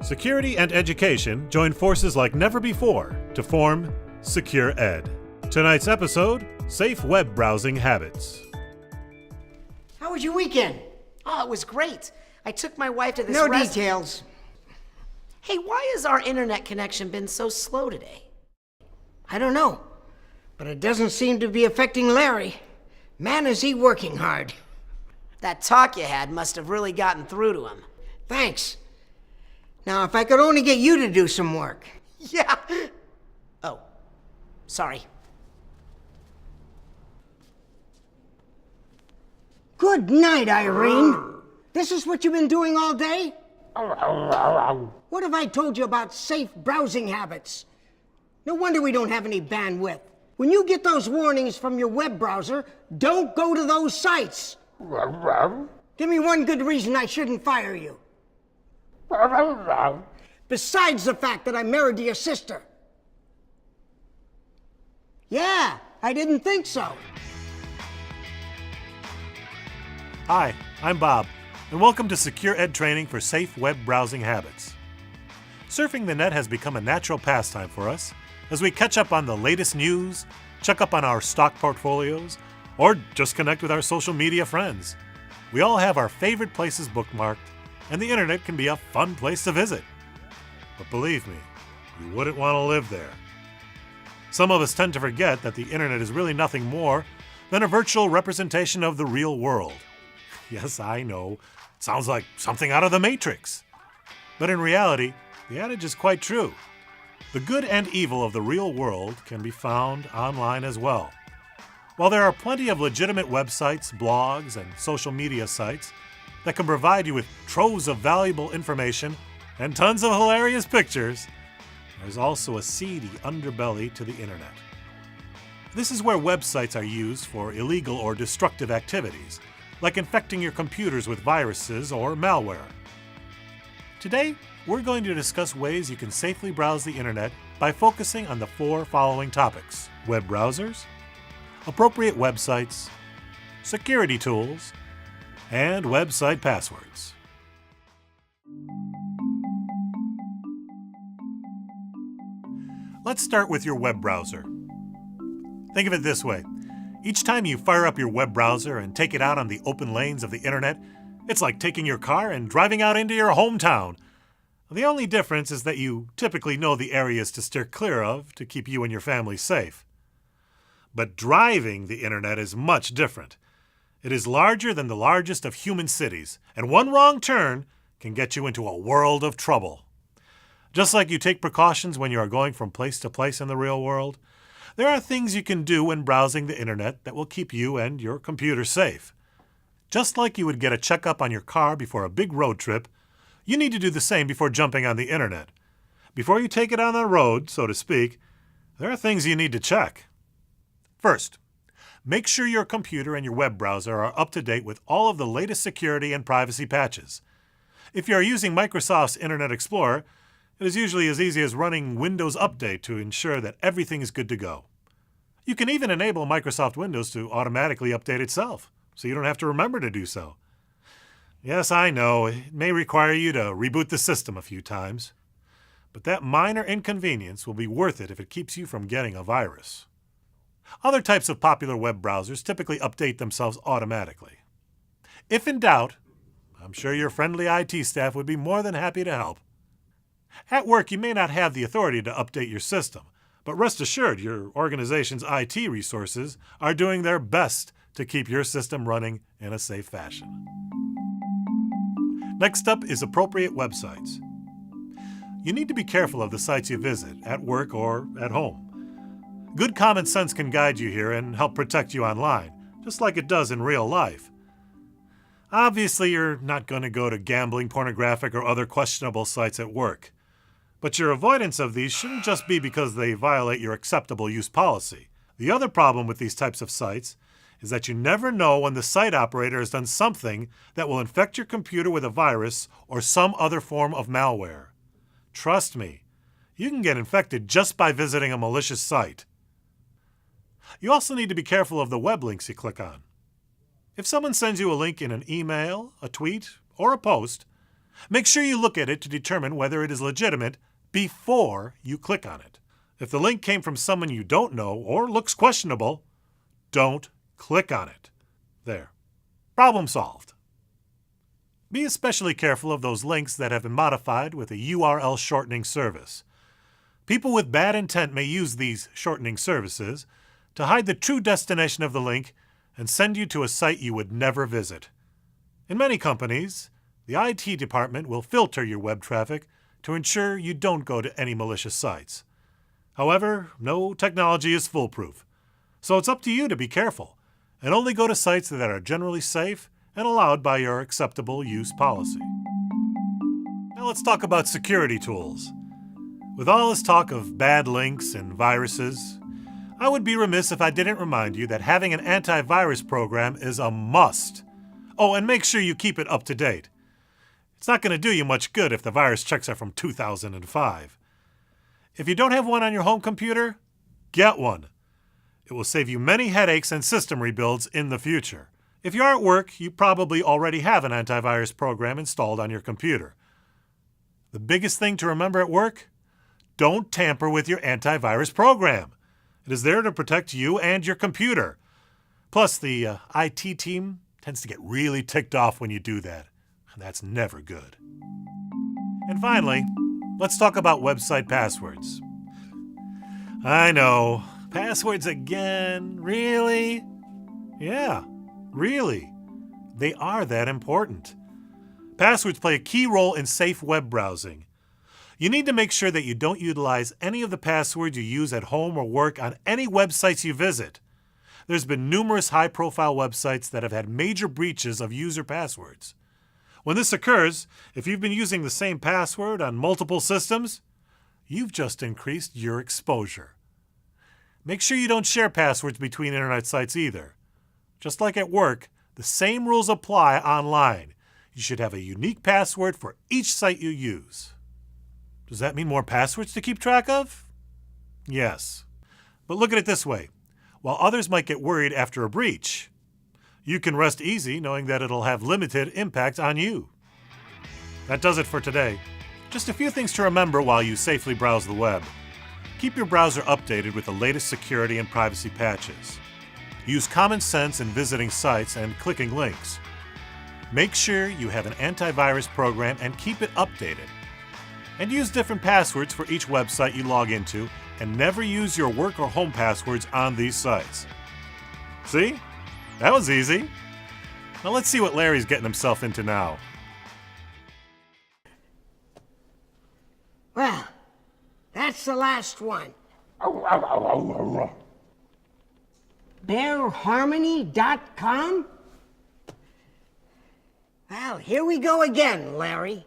Security and education join forces like never before to form Secure Ed. Tonight's episode, Safe Web Browsing Habits. How was your weekend? Oh, it was great. I took my wife to this No details. Hey, why has our internet connection been so slow today? I don't know, but it doesn't seem to be affecting Larry. Man, is he working hard. That talk you had must have really gotten through to him. Thanks. Now, if I could only get you to do some work. Yeah. Oh, sorry. Good night, Irene. This is what you've been doing all day? What have I told you about safe browsing habits? No wonder we don't have any bandwidth. When you get those warnings from your web browser, don't go to those sites. Give me one good reason I shouldn't fire you. Besides the fact that I'm married to your sister. Yeah, I didn't think so. Hi, I'm Bob, and welcome to Secure Ed Training for Safe Web Browsing Habits. Surfing the net has become a natural pastime for us as we catch up on the latest news, check up on our stock portfolios, or just connect with our social media friends. We all have our favorite places bookmarked, and the internet can be a fun place to visit. But believe me, you wouldn't want to live there. Some of us tend to forget that the internet is really nothing more than a virtual representation of the real world. Yes, I know, it sounds like something out of The Matrix. But in reality, the adage is quite true. The good and evil of the real world can be found online as well. While there are plenty of legitimate websites, blogs, and social media sites that can provide you with troves of valuable information and tons of hilarious pictures, there's also a seedy underbelly to the internet. This is where websites are used for illegal or destructive activities, like infecting your computers with viruses or malware. Today, we're going to discuss ways you can safely browse the internet by focusing on the four following topics: web browsers, appropriate websites, security tools, and website passwords. Let's start with your web browser. Think of it this way. Each time you fire up your web browser and take it out on the open lanes of the internet, it's like taking your car and driving out into your hometown. The only difference is that you typically know the areas to steer clear of to keep you and your family safe. But driving the internet is much different. It is larger than the largest of human cities, and one wrong turn can get you into a world of trouble. Just like you take precautions when you are going from place to place in the real world, there are things you can do when browsing the internet that will keep you and your computer safe. Just like you would get a checkup on your car before a big road trip, you need to do the same before jumping on the internet. Before you take it on the road, so to speak, there are things you need to check. First, make sure your computer and your web browser are up to date with all of the latest security and privacy patches. If you are using Microsoft's Internet Explorer, it is usually as easy as running Windows Update to ensure that everything is good to go. You can even enable Microsoft Windows to automatically update itself, so you don't have to remember to do so. Yes, I know, it may require you to reboot the system a few times, but that minor inconvenience will be worth it if it keeps you from getting a virus. Other types of popular web browsers typically update themselves automatically. If in doubt, I'm sure your friendly IT staff would be more than happy to help. At work, you may not have the authority to update your system, but rest assured your organization's IT resources are doing their best to keep your system running in a safe fashion. Next up is appropriate websites. You need to be careful of the sites you visit, at work or at home. Good common sense can guide you here and help protect you online, just like it does in real life. Obviously, you're not going to go to gambling, pornographic, or other questionable sites at work. But your avoidance of these shouldn't just be because they violate your acceptable use policy. The other problem with these types of sites is that you never know when the site operator has done something that will infect your computer with a virus or some other form of malware. Trust me, you can get infected just by visiting a malicious site. You also need to be careful of the web links you click on. If someone sends you a link in an email, a tweet, or a post, Make sure you look at it to determine whether it is legitimate before you click on it. If the link came from someone you don't know or looks questionable, don't click on it. There. Problem solved. Be especially careful of those links that have been modified with a URL shortening service. People with bad intent may use these shortening services to hide the true destination of the link and send you to a site you would never visit. In many companies, the IT department will filter your web traffic to ensure you don't go to any malicious sites. However, no technology is foolproof, so it's up to you to be careful and only go to sites that are generally safe and allowed by your acceptable use policy. Now let's talk about security tools. With all this talk of bad links and viruses, I would be remiss if I didn't remind you that having an antivirus program is a must. Oh, and make sure you keep it up to date. It's not going to do you much good if the virus checks are from 2005. If you don't have one on your home computer, get one. It will save you many headaches and system rebuilds in the future. If you're at work, you probably already have an antivirus program installed on your computer. The biggest thing to remember at work? Don't tamper with your antivirus program. It is there to protect you and your computer. Plus, the IT team tends to get really ticked off when you do that. And that's never good. And finally, let's talk about website passwords. I know. Passwords again? Really? Yeah, really. They are that important. Passwords play a key role in safe web browsing. You need to make sure that you don't utilize any of the passwords you use at home or work on any websites you visit. There's been numerous high-profile websites that have had major breaches of user passwords. When this occurs, if you've been using the same password on multiple systems, you've just increased your exposure. Make sure you don't share passwords between internet sites either. Just like at work, the same rules apply online. You should have a unique password for each site you use. Does that mean more passwords to keep track of? Yes. But look at it this way. While others might get worried after a breach, you can rest easy knowing that it'll have limited impact on you. That does it for today. Just a few things to remember while you safely browse the web. Keep your browser updated with the latest security and privacy patches. Use common sense in visiting sites and clicking links. Make sure you have an antivirus program and keep it updated. And use different passwords for each website you log into, and never use your work or home passwords on these sites. See? That was easy. Now let's see what Larry's getting himself into now. Well, that's the last one. BearHarmony.com? Well, here we go again, Larry.